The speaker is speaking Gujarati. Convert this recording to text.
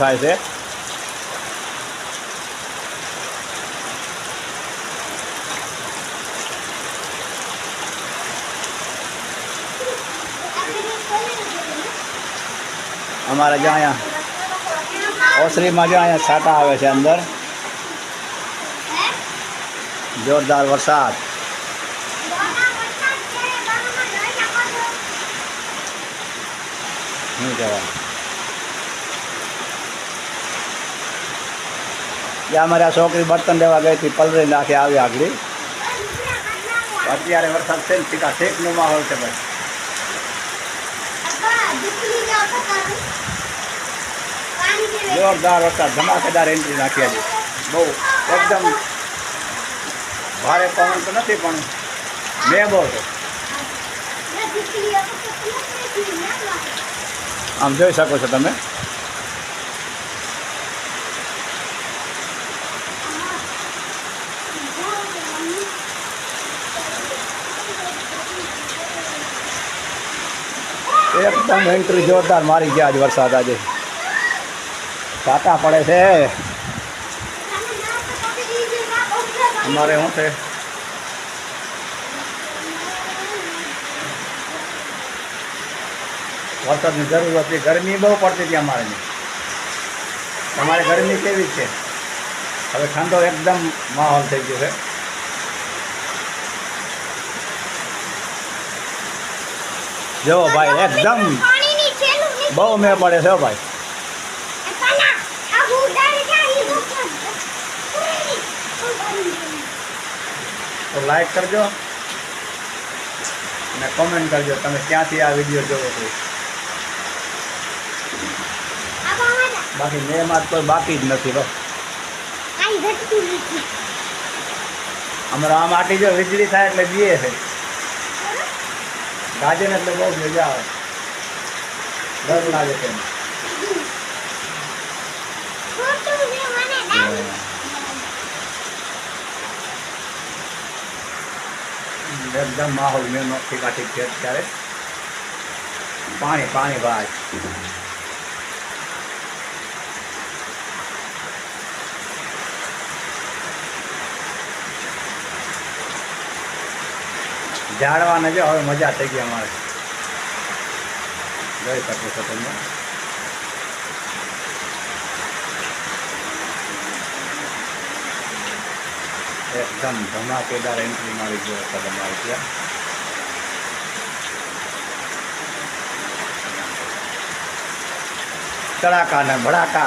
થાય છે। અમારે જ્યાં અહીંયા ઓસરીમાં જ્યાં અહીંયા છાંટા આવે છે અંદર જોરદાર વરસાદ। શું કહેવાય ત્યાં અમારે આ છોકરી બર્તન લેવા ગઈ હતી પલરી નાખી આવી આગળ। અત્યારે વરસાદ છે ને ઠીકા ઠેકનો માહોલ છે ભાઈ। જોરદાર વરસાદ ધમાકેદાર એન્ટ્રી નાખી આજે બહુ એકદમ ભારે પવન તો નથી પણ મેં બહુ છે। આમ જોઈ શકો છો તમે। એકદમ એન્ટ્રી જોરદાર મારી ગયા આજ વરસાદ આજે છાંટા પડે છે। અમારે શું છે વરસાદની જરૂર હતી। ગરમી બહુ પડતી હતી અમારે। તમારે ગરમી કેવી છે? હવે ઠંડો એકદમ માહોલ થઈ ગયો છે। જો ભાઈ એકદમ બહુ મેં પડે છે ભાઈ। તો લાઈક કરજો અને કોમેન્ટ કરજો તમે ક્યાંથી આ વિડીયો જોવો છો। બાકી મેં માં કોઈ બાકી જ નથી બસ। અમારે આમ આટી જો વીજળી થાય એટલે બીએ છે ગાજે ને એટલે બહુ મજા આવે ડર લાગે છે। એકદમ માહોલ મેં ઠીકા ઠીક છે અત્યારે। પાણી પાણી ભાઈ ઝાડવાને જો હવે મજા થઈ ગઈ અમારે જોઈ શકો છો તમે। એકદમ ધમાકેદાર એન્ટ્રી મારી ગયો હતો તમારે ત્યાં। તડાકા ને ભડાકા।